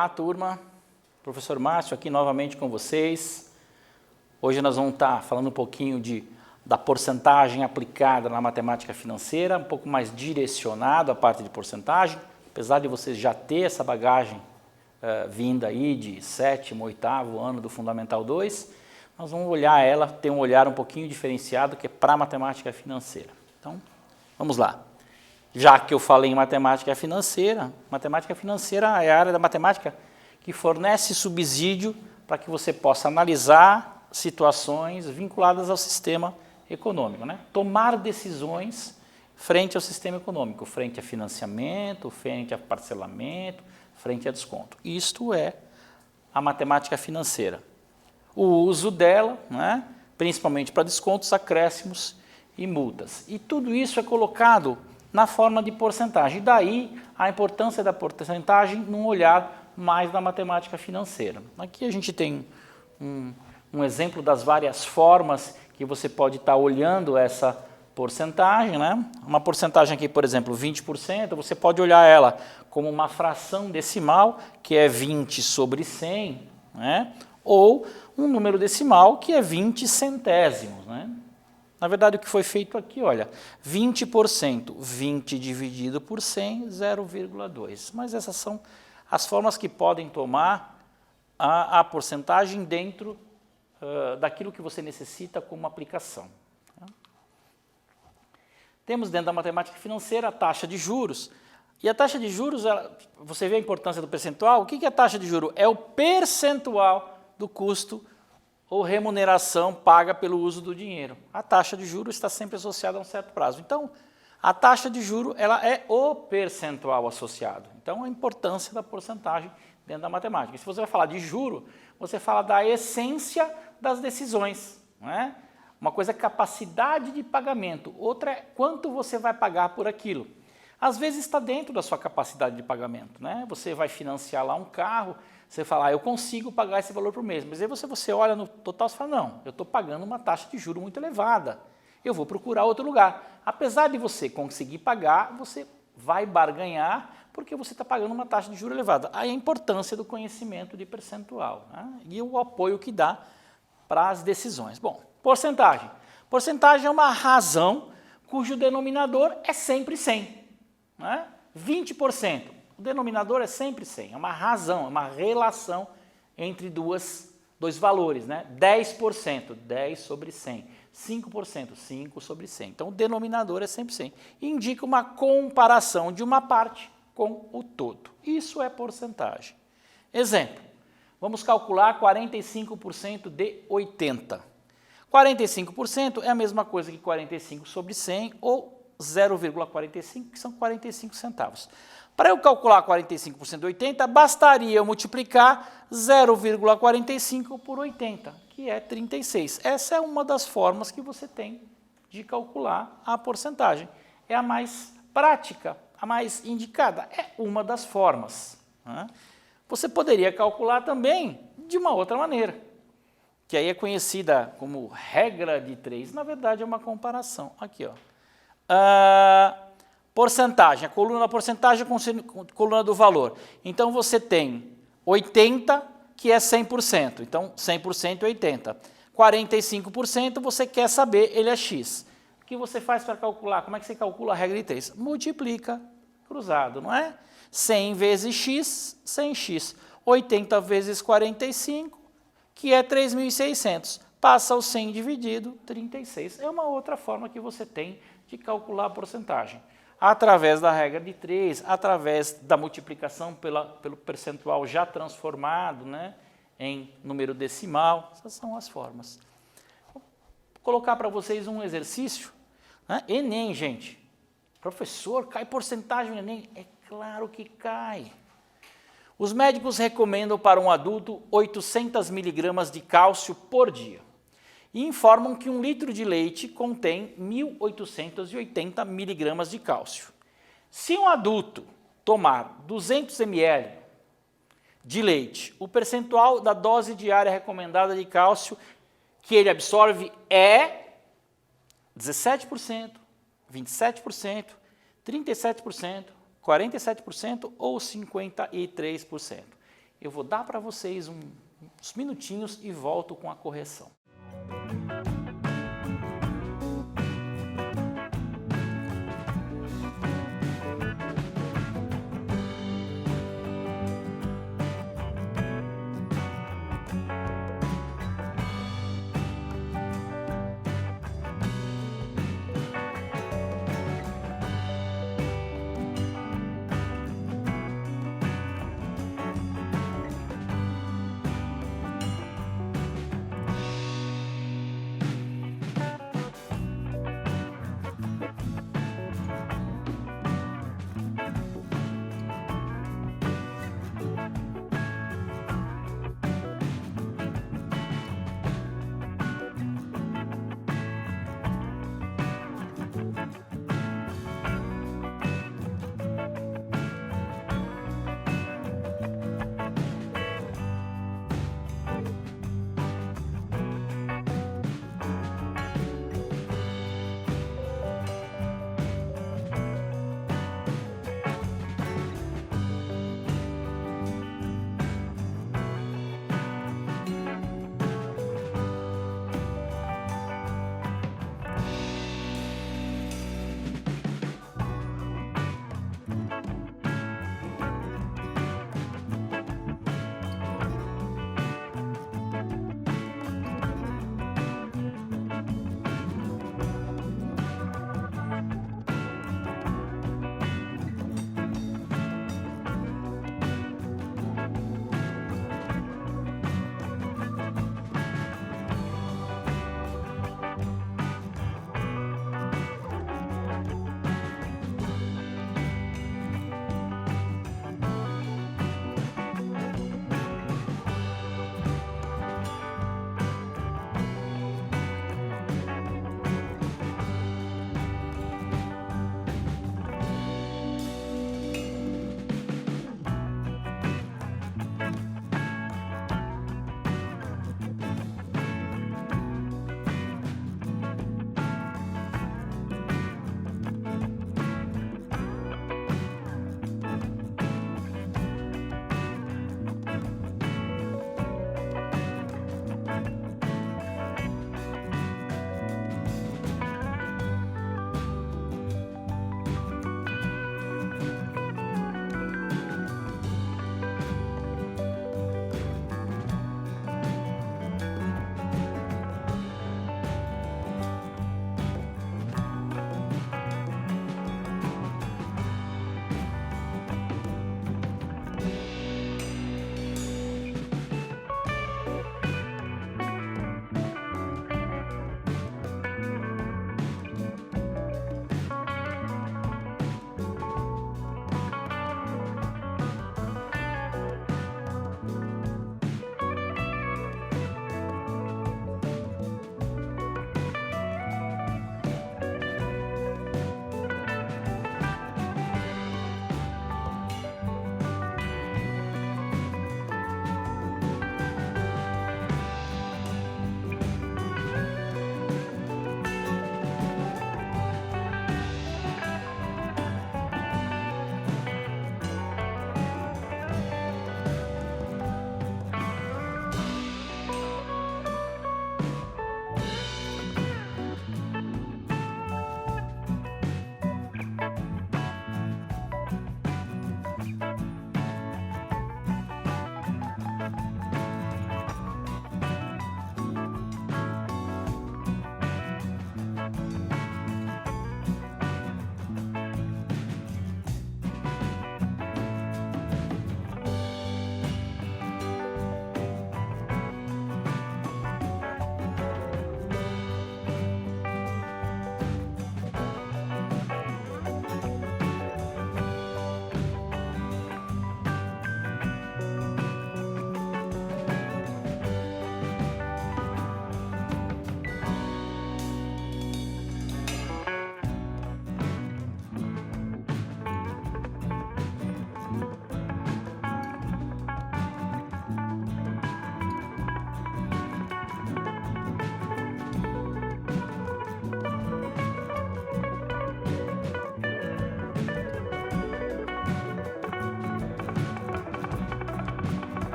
Olá, turma. Professor Márcio aqui novamente com vocês. Hoje nós vamos estar falando um pouquinho da porcentagem aplicada na matemática financeira, um pouco mais direcionado à parte de porcentagem, apesar de vocês já ter essa bagagem vinda aí de 7º, 8º ano do Fundamental 2, nós vamos olhar ela, ter um olhar um pouquinho diferenciado que é para a matemática financeira. Então, vamos lá. Já que eu falei em matemática financeira é a área da matemática que fornece subsídio para que você possa analisar situações vinculadas ao sistema econômico, né? Tomar decisões frente ao sistema econômico, frente a financiamento, frente a parcelamento, frente a desconto. Isto é a matemática financeira. O uso dela, né, principalmente para descontos, acréscimos e multas. E tudo isso é colocado na forma de porcentagem. Daí a importância da porcentagem num olhar mais da matemática financeira. Aqui a gente tem um exemplo das várias formas que você pode estar olhando essa porcentagem, né? Uma porcentagem aqui, por exemplo, 20%, você pode olhar ela como uma fração decimal, que é 20 sobre 100, né? Ou um número decimal, que é 20 centésimos, né? Na verdade, o que foi feito aqui, olha, 20%, 20 dividido por 100, 0,2. Mas essas são as formas que podem tomar a porcentagem dentro daquilo que você necessita como aplicação. Temos dentro da matemática financeira a taxa de juros. E a taxa de juros, você vê a importância do percentual? O que é a taxa de juros? É o percentual do custo ou remuneração paga pelo uso do dinheiro. A taxa de juros está sempre associada a um certo prazo. Então, a taxa de juros ela é o percentual associado. Então, a importância da porcentagem dentro da matemática. E se você vai falar de juro, você fala da essência das decisões. Não é? Uma coisa é capacidade de pagamento, outra é quanto você vai pagar por aquilo. Às vezes está dentro da sua capacidade de pagamento, né? Você vai financiar lá um carro, você fala, eu consigo pagar esse valor por mês, mas aí você olha no total e fala, não, eu estou pagando uma taxa de juros muito elevada, eu vou procurar outro lugar. Apesar de você conseguir pagar, você vai barganhar porque você está pagando uma taxa de juros elevada. Aí a importância do conhecimento de percentual, né? E o apoio que dá para as decisões. Bom, porcentagem. Porcentagem é uma razão cujo denominador é sempre 100. Né? 20%. O denominador é sempre 100, é uma razão, é uma relação entre dois valores, né? 10%, 10 sobre 100, 5%, 5 sobre 100. Então, o denominador é sempre 100. E indica uma comparação de uma parte com o todo. Isso é porcentagem. Exemplo, vamos calcular 45% de 80. 45% é a mesma coisa que 45 sobre 100 ou 0,45, que são 45 centavos. Para eu calcular 45% de 80, bastaria eu multiplicar 0,45 por 80, que é 36. Essa é uma das formas que você tem de calcular a porcentagem. É a mais prática, a mais indicada. É uma das formas. Né? Você poderia calcular também de uma outra maneira, que aí é conhecida como regra de 3. Na verdade, é uma comparação. Aqui, ó. Porcentagem, a coluna da porcentagem é a coluna do valor. Então, você tem 80, que é 100%. Então, 100% é 80. 45%, você quer saber, ele é x. O que você faz para calcular? Como é que você calcula a regra de 3? Multiplica cruzado, não é? 100 vezes x, 100x. 80 vezes 45, que é 3.600. Passa o 100 dividido, 36. É uma outra forma que você tem de calcular a porcentagem. Através da regra de 3, através da multiplicação pelo percentual já transformado, né, em número decimal. Essas são as formas. Vou colocar para vocês um exercício. Né? Enem, gente. Professor, cai porcentagem no Enem? É claro que cai. Os médicos recomendam para um adulto 800 miligramas de cálcio por dia. E informam que 1 litro de leite contém 1.880 miligramas de cálcio. Se um adulto tomar 200 ml de leite, o percentual da dose diária recomendada de cálcio que ele absorve é 17%, 27%, 37%, 47% ou 53%. Eu vou dar para vocês uns minutinhos e volto com a correção.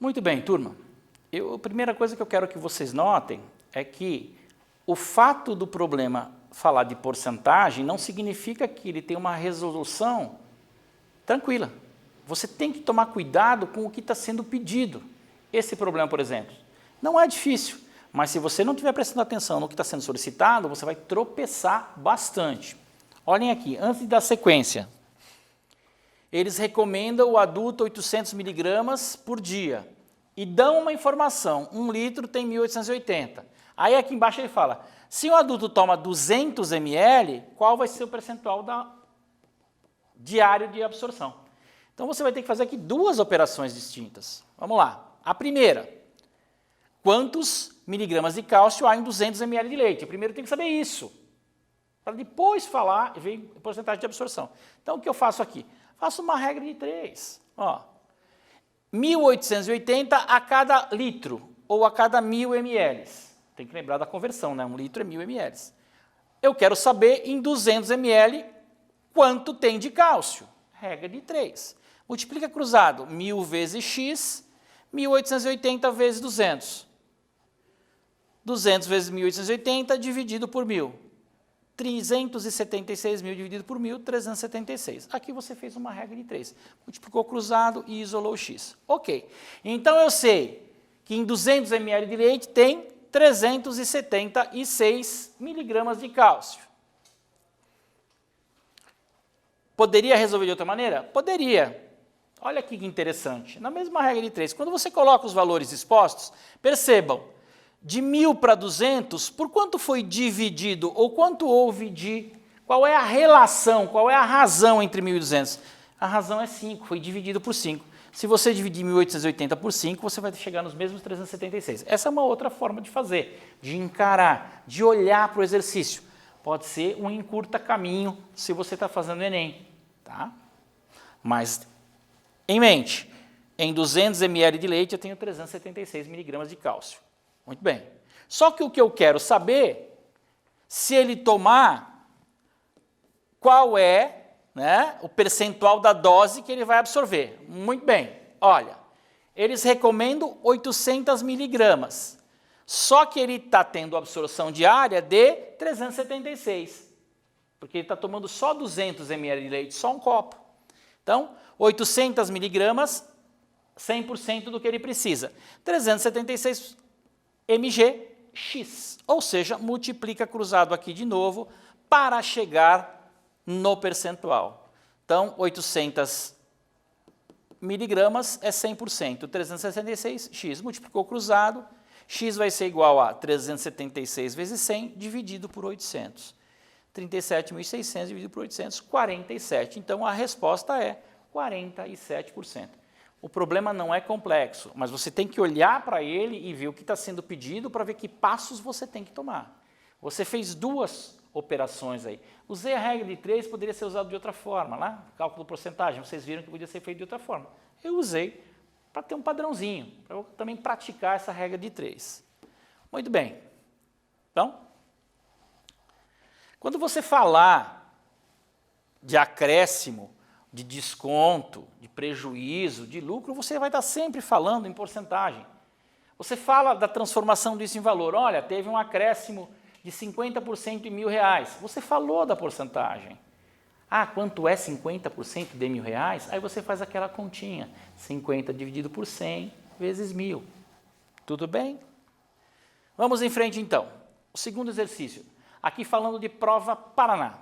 Muito bem, turma. A primeira coisa que eu quero que vocês notem é que o fato do problema falar de porcentagem não significa que ele tem uma resolução tranquila. Você tem que tomar cuidado com o que está sendo pedido. Esse problema, por exemplo, não é difícil, mas se você não estiver prestando atenção no que está sendo solicitado, você vai tropeçar bastante. Olhem aqui, antes da sequência, eles recomendam o adulto 800 miligramas por dia e dão uma informação, 1 litro tem 1.880. Aí aqui embaixo ele fala, se o adulto toma 200 ml, qual vai ser o percentual diário de absorção? Então você vai ter que fazer aqui duas operações distintas. Vamos lá. A primeira, quantos miligramas de cálcio há em 200 ml de leite? Primeiro tem que saber isso, para depois falar e ver a porcentagem de absorção. Então o que eu faço aqui? Faço uma regra de 3. 1.880 a cada litro, ou a cada 1.000 ml. Tem que lembrar da conversão, né? 1 litro é 1.000 ml. Eu quero saber em 200 ml quanto tem de cálcio. Regra de 3. Multiplica cruzado, 1.000 vezes x, 1.880 vezes 200. 200 vezes 1.880 dividido por 1.000. 376.000 dividido por 1.000, 376. Aqui você fez uma regra de 3. Multiplicou cruzado e isolou o x. Ok. Então eu sei que em 200 ml de leite tem 376 miligramas de cálcio. Poderia resolver de outra maneira? Poderia. Olha aqui que interessante. Na mesma regra de 3, quando você coloca os valores expostos, percebam, de 1.000 para 200, por quanto foi dividido, ou quanto houve de... Qual é a relação, qual é a razão entre 1.000 e 200? A razão é 5, foi dividido por 5. Se você dividir 1.880 por 5, você vai chegar nos mesmos 376. Essa é uma outra forma de fazer, de encarar, de olhar para o exercício. Pode ser um encurta caminho se você está fazendo Enem. Tá? Mas, em mente, em 200 ml de leite eu tenho 376 miligramas de cálcio. Muito bem. Só que o que eu quero saber, se ele tomar, qual é, né, o percentual da dose que ele vai absorver. Muito bem. Olha, eles recomendam 800 miligramas. Só que ele está tendo absorção diária de 376. Porque ele está tomando só 200 ml de leite, só um copo. Então, 800 miligramas, 100% do que ele precisa. 376 mg x, ou seja, multiplica cruzado aqui de novo para chegar no percentual. Então, 800 miligramas é 100%, 366 x, multiplicou cruzado, x vai ser igual a 376 vezes 100 dividido por 800. 37.600 dividido por 800, 47. Então, a resposta é 47%. O problema não é complexo, mas você tem que olhar para ele e ver o que está sendo pedido para ver que passos você tem que tomar. Você fez duas operações aí. Usei a regra de 3, poderia ser usado de outra forma, lá, cálculo porcentagem, vocês viram que podia ser feito de outra forma. Eu usei para ter um padrãozinho, para eu também praticar essa regra de 3. Muito bem. Então, quando você falar de acréscimo, de desconto, de prejuízo, de lucro, você vai estar sempre falando em porcentagem. Você fala da transformação disso em valor. Olha, teve um acréscimo de 50% em R$1.000. Você falou da porcentagem. Ah, quanto é 50% de R$1.000? Aí você faz aquela continha. 50 dividido por 100 vezes 1.000. Tudo bem? Vamos em frente então. O segundo exercício. Aqui falando de prova Paraná.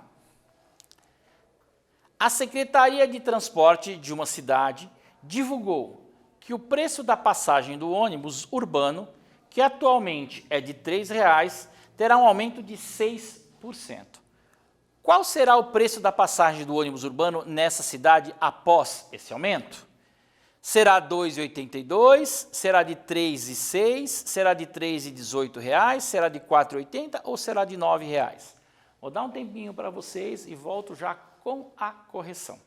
A Secretaria de Transporte de uma cidade divulgou que o preço da passagem do ônibus urbano, que atualmente é de R$3, terá um aumento de 6%. Qual será o preço da passagem do ônibus urbano nessa cidade após esse aumento? Será R$ 2,82, será de R$ 3,06, será de R$ 3,18, será de R$ 4,80 ou será de R$ 9? Vou dar um tempinho para vocês e volto já com a correção.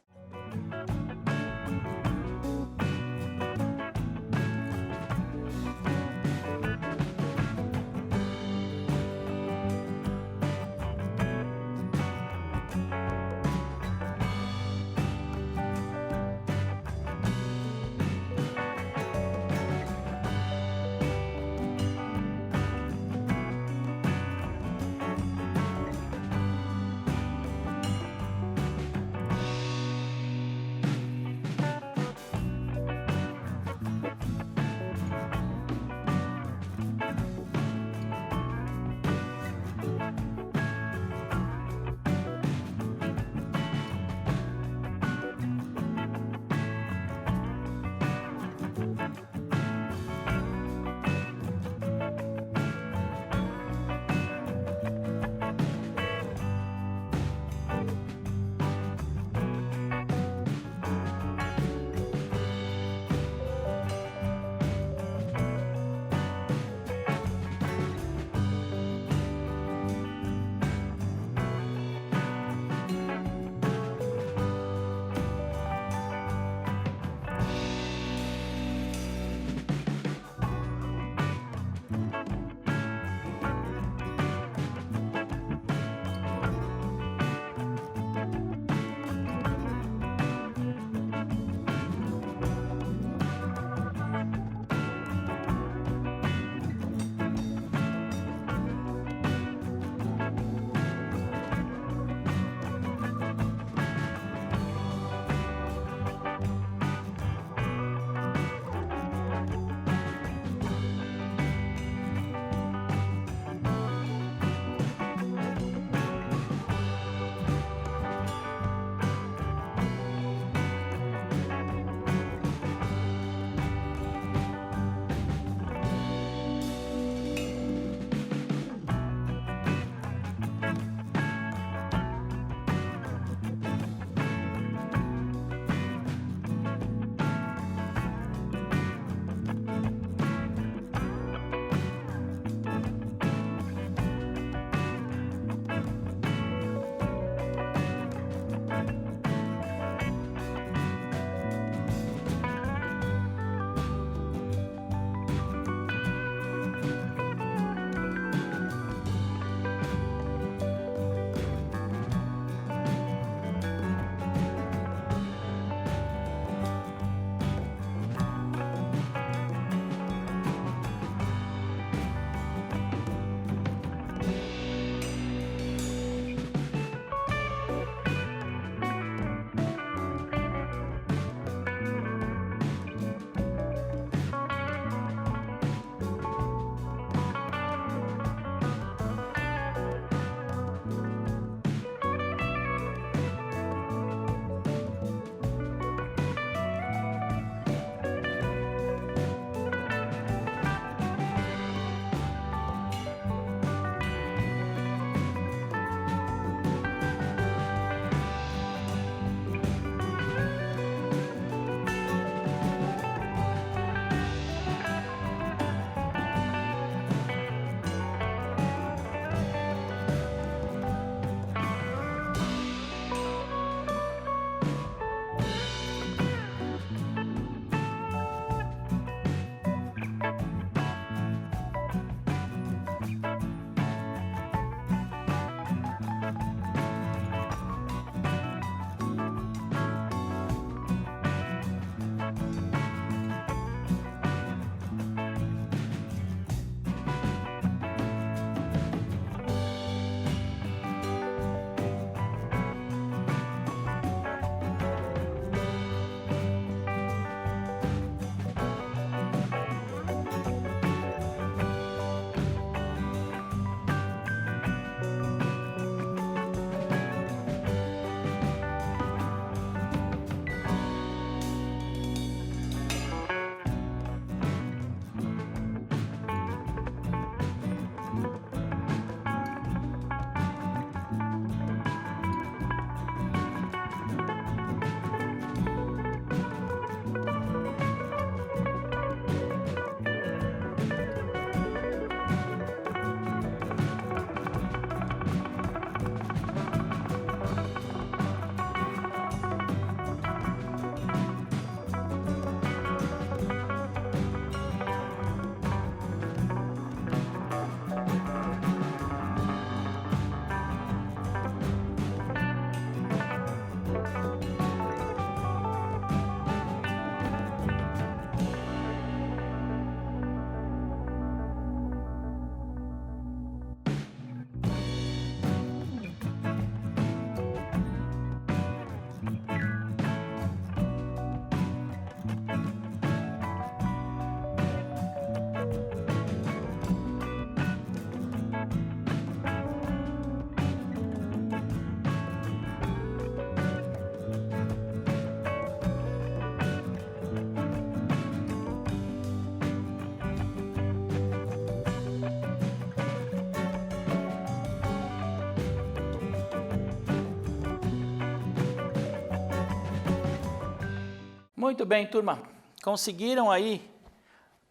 Muito bem, turma. Conseguiram aí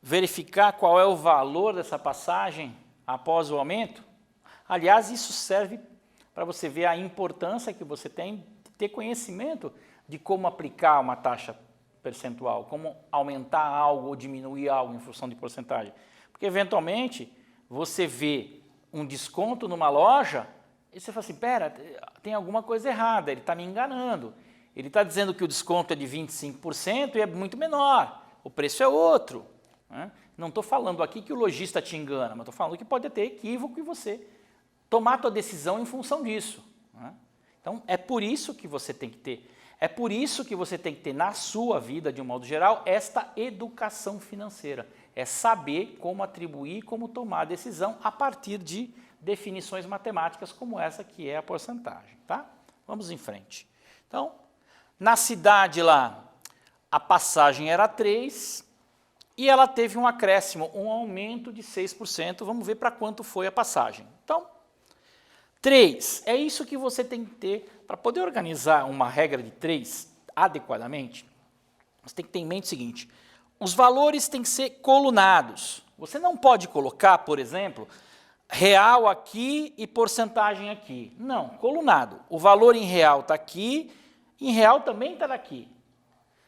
verificar qual é o valor dessa passagem após o aumento? Aliás, isso serve para você ver a importância que você tem de ter conhecimento de como aplicar uma taxa percentual, como aumentar algo ou diminuir algo em função de porcentagem. Porque, eventualmente, você vê um desconto numa loja e você fala assim, pera, tem alguma coisa errada, ele está me enganando. Ele está dizendo que o desconto é de 25% e é muito menor, o preço é outro. Né? Não estou falando aqui que o lojista te engana, mas estou falando que pode ter equívoco e você tomar a tua decisão em função disso. Né? Então, é por isso que você tem que ter, na sua vida, de um modo geral, esta educação financeira. É saber como atribuir, como tomar a decisão a partir de definições matemáticas como essa que é a porcentagem. Tá? Vamos em frente. Então, na cidade lá, a passagem era 3 e ela teve um acréscimo, um aumento de 6%. Vamos ver para quanto foi a passagem. Então, 3, é isso que você tem que ter para poder organizar uma regra de 3 adequadamente. Você tem que ter em mente o seguinte, os valores têm que ser colunados. Você não pode colocar, por exemplo, real aqui e porcentagem aqui. Não, colunado. O valor em real está aqui, em real também está aqui.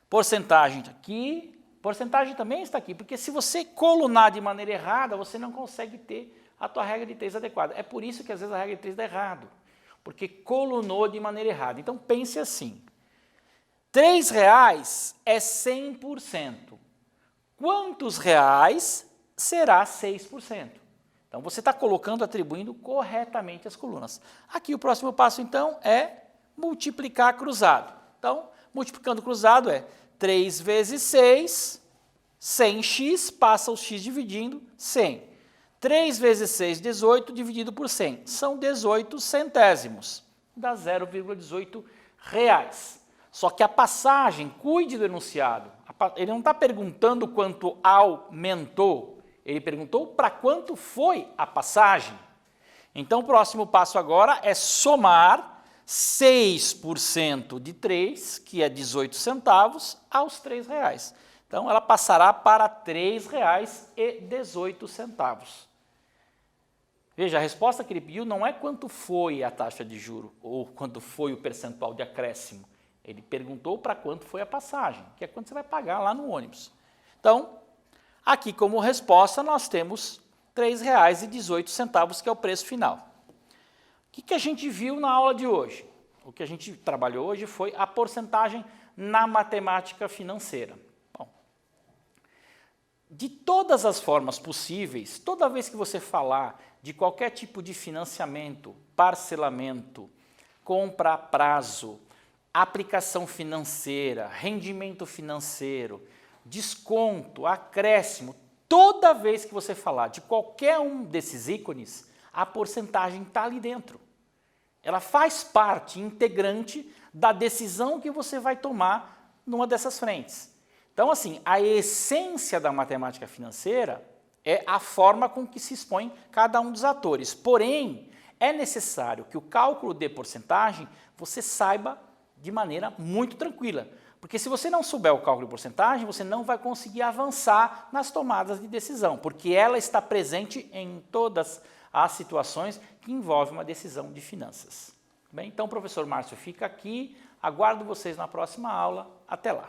Porcentagem está aqui, porcentagem também está aqui. Porque se você colunar de maneira errada, você não consegue ter a tua regra de 3 adequada. É por isso que às vezes a regra de 3 dá errado. Porque colunou de maneira errada. Então pense assim, R$3 é 100%. Quantos reais será 6%? Então você está colocando, atribuindo corretamente as colunas. Aqui o próximo passo então é multiplicar cruzado. Então, multiplicando cruzado é 3 vezes 6, 100x, passa o x dividindo 100. 3 vezes 6, 18, dividido por 100. São 18 centésimos, dá 0,18 reais. Só que a passagem, cuide do enunciado, ele não está perguntando quanto aumentou, ele perguntou para quanto foi a passagem. Então, o próximo passo agora é somar 6% de 3, que é 18 centavos, aos R$3. Então, ela passará para R$3,18. Veja, a resposta que ele pediu não é quanto foi a taxa de juro ou quanto foi o percentual de acréscimo. Ele perguntou para quanto foi a passagem, que é quanto você vai pagar lá no ônibus. Então, aqui como resposta nós temos R$3,18, que é o preço final. O que a gente viu na aula de hoje? O que a gente trabalhou hoje foi a porcentagem na matemática financeira. Bom, de todas as formas possíveis, toda vez que você falar de qualquer tipo de financiamento, parcelamento, compra a prazo, aplicação financeira, rendimento financeiro, desconto, acréscimo, toda vez que você falar de qualquer um desses ícones, a porcentagem está ali dentro. Ela faz parte integrante da decisão que você vai tomar numa dessas frentes. Então, assim, a essência da matemática financeira é a forma com que se expõe cada um dos atores. Porém, é necessário que o cálculo de porcentagem você saiba de maneira muito tranquila. Porque se você não souber o cálculo de porcentagem, você não vai conseguir avançar nas tomadas de decisão, porque ela está presente em todas as situações que envolvem uma decisão de finanças. Bem, então, professor Márcio fica aqui, aguardo vocês na próxima aula. Até lá!